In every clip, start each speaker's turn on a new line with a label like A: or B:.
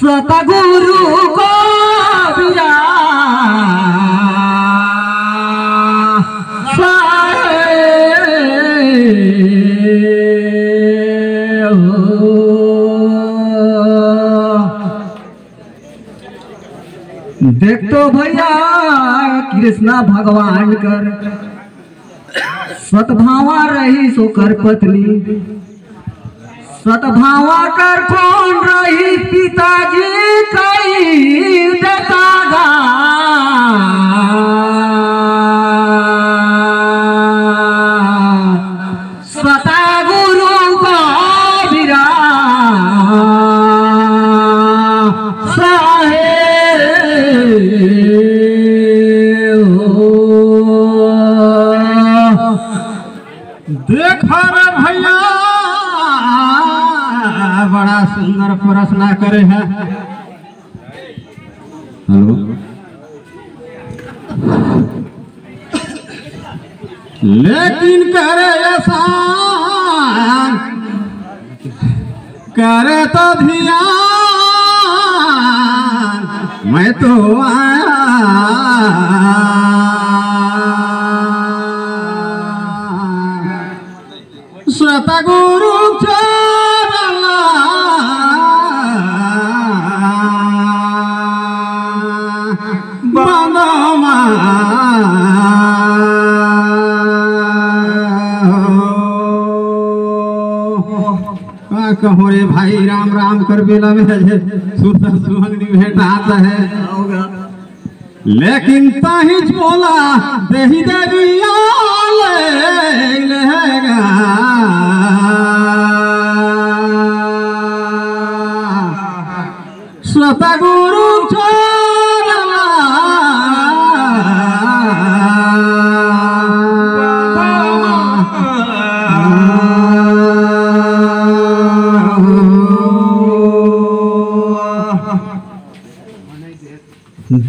A: सतगुरु को देख तो भैया कृष्णा भगवान कर सतभावा रही सो कर पत्नी सतभावा कर कौन रही पिताजी कई देता सतगुरु का बिरा
B: देखा रे भैया बड़ा सुंदर प्रश्न करे है। हेलो लेकिन करे एहसान करे तो ध्यान मैं तो आया सतगुरु चरण बंदमा कहो रे भाई राम राम कर बेला में सुंदर सुहंगनी भेंटाता है लेकिन ताहिज बोला देही देविया लेगा सतगुरु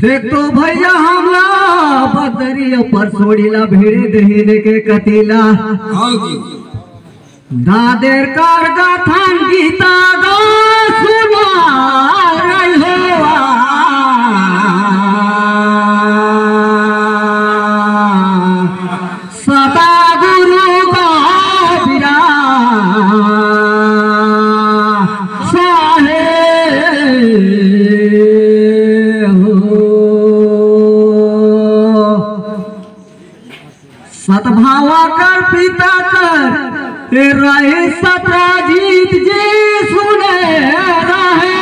A: देख तो भैया हमला बदरिया पर सोड़ीला भेड़े दहीने के कटीला दादेर कार गाथान गीता गा सुना रही हो सतगुरु का बिरा सतभावा कर पिता कर रहे सत्राजीत जी सुने रहे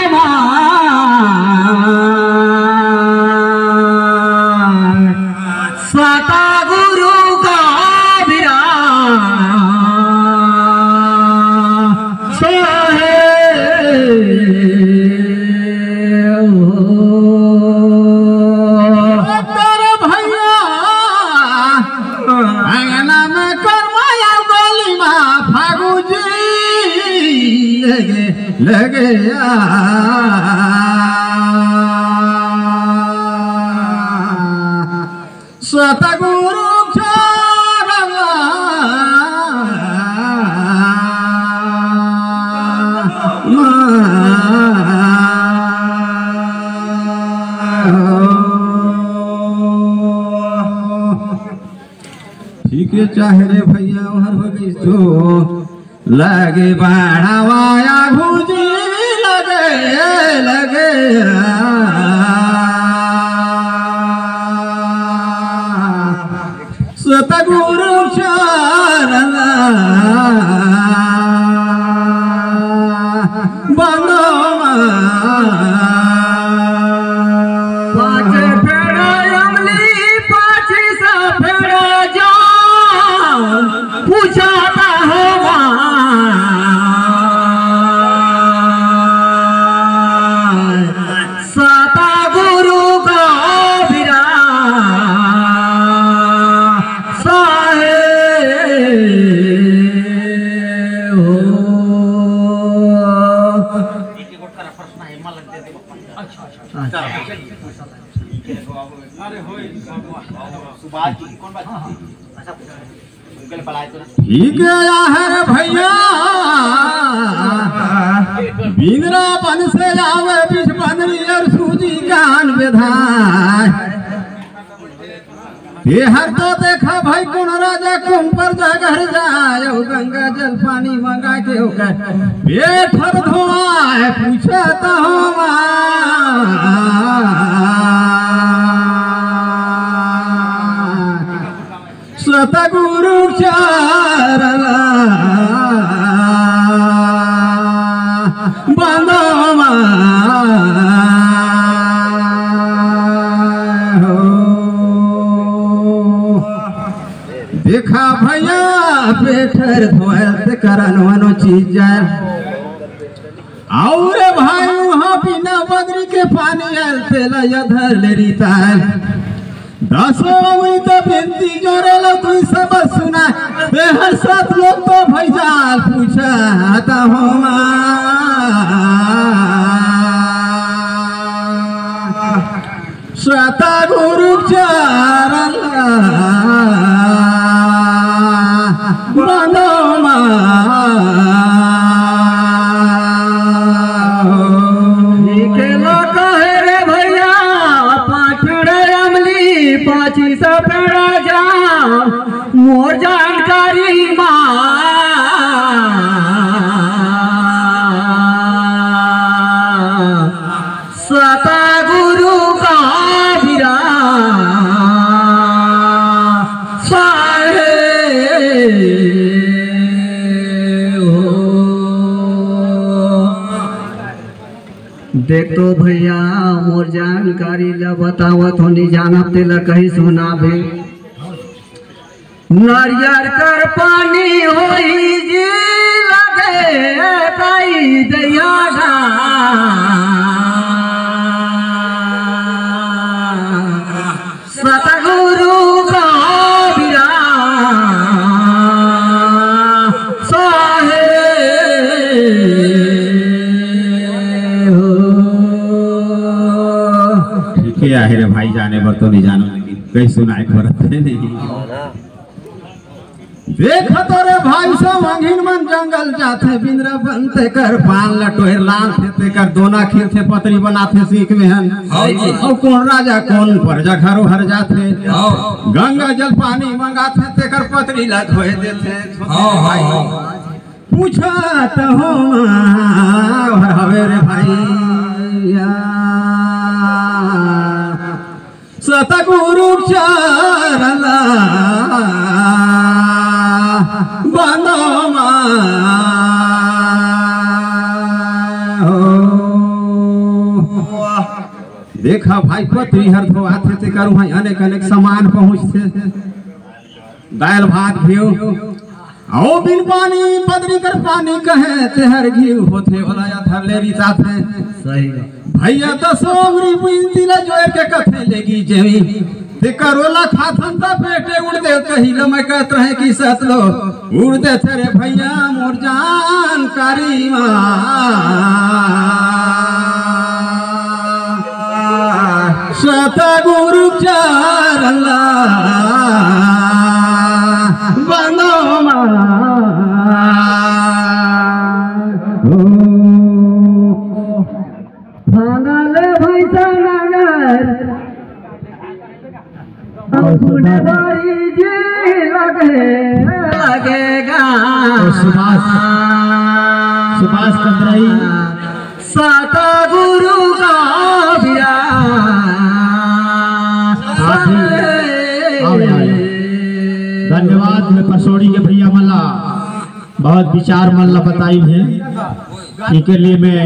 A: सतगुरु का बिरा
B: लगे सतगुरु चरण ठीक है चाहे रे भैया हर हो गई तो लगे बढ़ावाया भूजी लगे लगे सतगुरु चरण बंदमा
A: पाँच फेड़ा अमली पाँच सा फेड़ा जान पूछाता होगा सतगुरु का बिरा
B: ठीक है यार भैया बिंद्रा बन से आवे बिच बंदरी और सूजी कान बेधाय ये हर तो देखा भाई कौन राजा कौन पर जा घर जाए गंगा जल पानी मंगा के होकर पेट हर धोआए पूछता हूँ सतगुरु चरला बंदो देखा भैया पेठर धोत करन वनो चीज और भाई वहाँ बिना बदरी के पानी आल तेला धर ले रीता 10 तो बेनती जोरे लो तू सब सुना हर 7 लोग तो भैजाल पूछता हो सता गुरु चरला बंदो
A: कहे रे भैया 5 अमली 5 सपेड़ा जा मोर जानकारी सता गुरु का बिरा देख तो भैया मोर जानकारी ला बतावत होनी जानब तेला कहीं सुनाबे नारियर कर पानी होई जी लगे कई दैया सतगुरु का बिरा
B: क्या है रे भाई जाने पर तो नहीं जानो लेकिन कहीं सुनाए खरत नहीं देखा तो रे भाई सब अंगिन मन जंगल जाते बिंद्रा बनते कर पान लटोर लाल थे कर दोना खीरते पतरी बनाते सीख में हन और कौन राजा कौन प्रजा घरों हर जाते गंगा जल पानी मंगाते ते कर पतरी ला धोए देते पूछा तो हो हवे रे भाई सतगुरु चरला बंदो देखा भाई पत्री हर धोआते ते करू भाई अनेक अनेक सामान पहुँचते दाल भात भी आओ बिन पानी बदरी कर पानी कहे ते हर घी होते वाला या धर ले री साथे
A: सही
B: भैया 10 उंगली बुनती ला जोर के कथे लेगी जेवी ते करोला खाथन ता पेटे उड़ दे कही ल मैं कहत रहे कि सत लो उड़ दे तेरे भैया मोर जानकारी सतगुरु चरला बंदो
A: लगेगा
B: सुभाष कंदराई
A: सतगुरु का बिरा
B: धन्यवाद मैं परसोड़ी के भैया मल्ला बहुत विचार मल्ला बताई है के लिए मैं